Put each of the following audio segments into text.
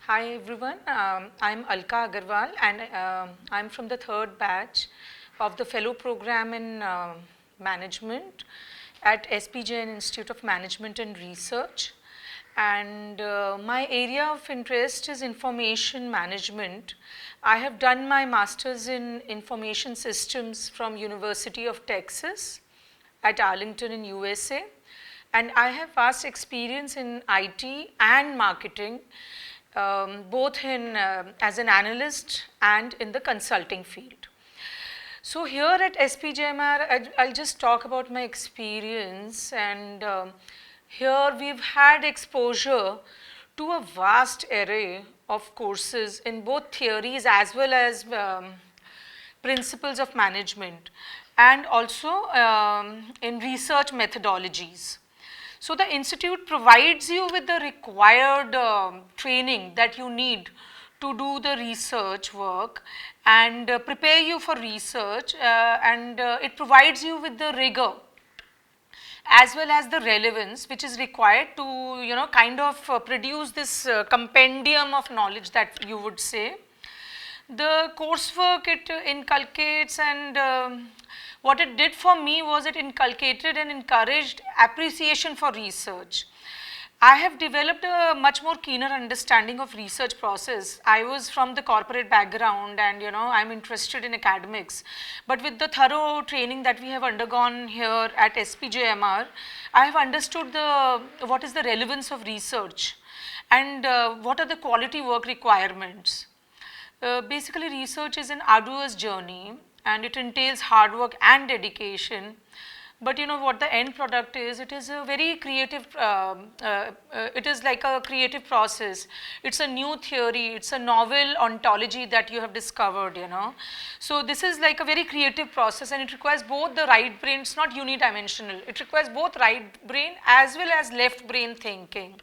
Hi everyone, I'm Alka Agarwal and I'm from the third batch of the fellow program in management at SPJN Institute of Management and Research. And my area of interest is information management. I have done my master's in information systems from University of Texas at Arlington in USA, and I have vast experience in IT and marketing, both in as an analyst and in the consulting field. So here at SPJMR, I'll just talk about my experience, and here we've had exposure to a vast array of courses in both theories as well as principles of management, and also in research methodologies. So the institute provides you with the required training that you need to do the research work and prepare you for research, and it provides you with the rigor as well as the relevance which is required to kind of produce this compendium of knowledge that you would say. The coursework it inculcates, and what it did for me was it inculcated and encouraged appreciation for research. I have developed a much more keener understanding of research process. I was from the corporate background and I'm interested in academics, but with the thorough training that we have undergone here at SPJMR, I have understood what is the relevance of research and what are the quality work requirements. Basically, research is an arduous journey and it entails hard work and dedication. But what the end product is, it is a very creative, it is like a creative process. It's a new theory, it's a novel ontology that you have discovered, So this is like a very creative process and it requires both the right brain, it's not unidimensional. It requires both right brain as well as left brain thinking.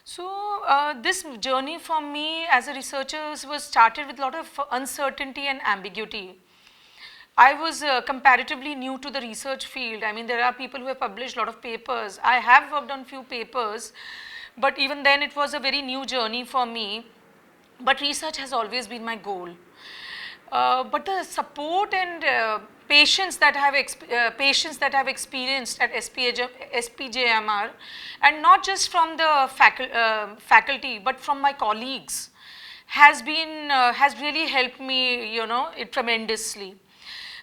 So this journey for me as a researcher was started with a lot of uncertainty and ambiguity. I was comparatively new to the research field. I mean, there are people who have published a lot of papers. I have worked on few papers, but even then it was a very new journey for me. But research has always been my goal. But the support and patience that I have experienced at SPJMR, and not just from the faculty, but from my colleagues, has really helped me, tremendously.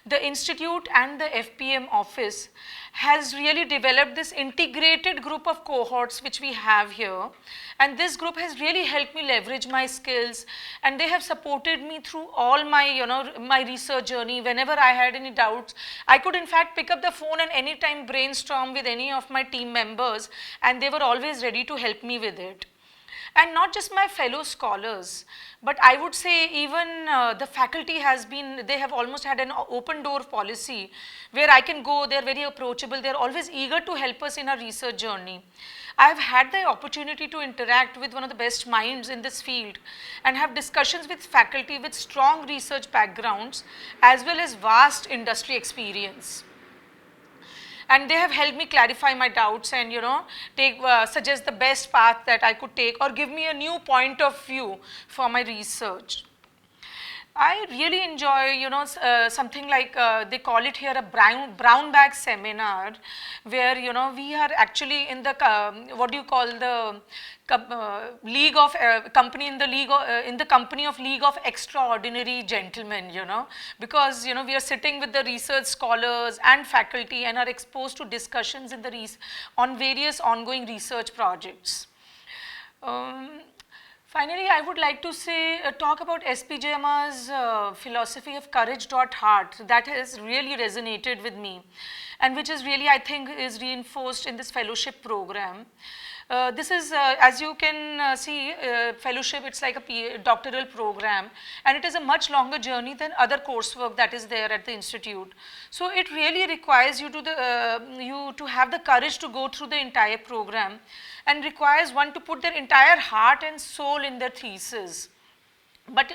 The institute and the FPM office has really developed this integrated group of cohorts which we have here, and this group has really helped me leverage my skills, and they have supported me through all my my research journey. Whenever I had any doubts, I could in fact pick up the phone and anytime brainstorm with any of my team members, and they were always ready to help me with it. And not just my fellow scholars, but I would say even the faculty they have almost had an open door policy where I can go, they're very approachable, they're always eager to help us in our research journey. I've had the opportunity to interact with one of the best minds in this field and have discussions with faculty with strong research backgrounds as well as vast industry experience, and they have helped me clarify my doubts and suggest the best path that I could take or give me a new point of view for my research. I really enjoy, something like they call it here a brown bag seminar, where we are actually in the what do you call the league of company in the company of league of extraordinary gentlemen, because we are sitting with the research scholars and faculty and are exposed to discussions in on various ongoing research projects. Finally, I would like to say, talk about SPJMR's philosophy of courage.heart that has really resonated with me, and which is really, I think, is reinforced in this fellowship program. This is, as you can see, fellowship, it's like a doctoral program, and it is a much longer journey than other coursework that is there at the institute. So it really requires you to have the courage to go through the entire program, and requires one to put their entire heart and soul in their thesis. But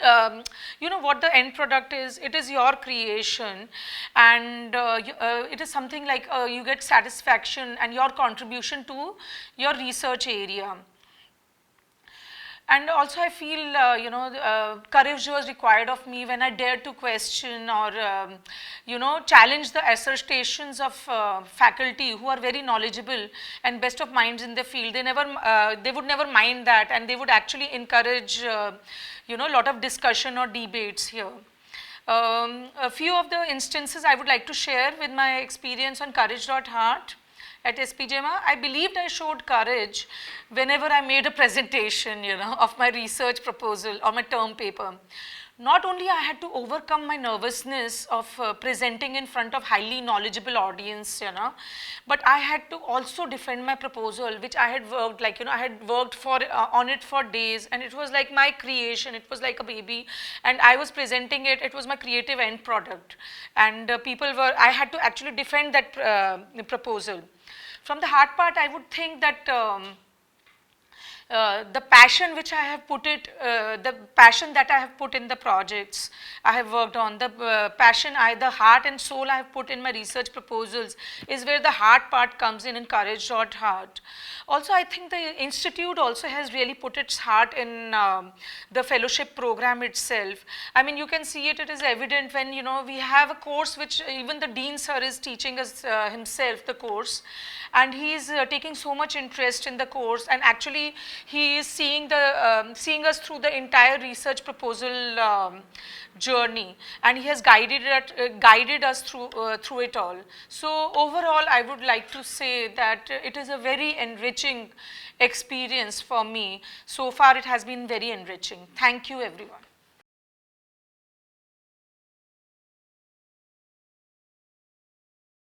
what the end product is, it is your creation, and it is something like you get satisfaction and your contribution to your research area. And also I feel, courage was required of me when I dared to question or, challenge the assertions of faculty who are very knowledgeable and best of minds in the field. They would never mind that, and they would actually encourage, lot of discussion or debates here. A few of the instances I would like to share with my experience on Courage.Heart. At SPJIMA, I believed I showed courage whenever I made a presentation, of my research proposal or my term paper. Not only I had to overcome my nervousness of presenting in front of highly knowledgeable audience, but I had to also defend my proposal, which I had worked I had worked for on it for days, and it was like my creation. It was like a baby, and I was presenting it. It was my creative end product, and I had to actually defend that proposal. From the hard part, I would think that the passion which I have put the passion that I have put in the projects I have worked on, the the heart and soul I have put in my research proposals is where the hard part comes in Courage.Heart. Also, I think the institute also has really put its heart in the fellowship program itself. I mean, you can see it, it is evident when, we have a course which even the Dean sir is teaching us himself the course, and he is taking so much interest in the course, and actually he is seeing us through the entire research proposal journey, and he has guided us through it all. So overall, I would like to say that it is a very enriching experience for me. So far, it has been very enriching. Thank you, everyone.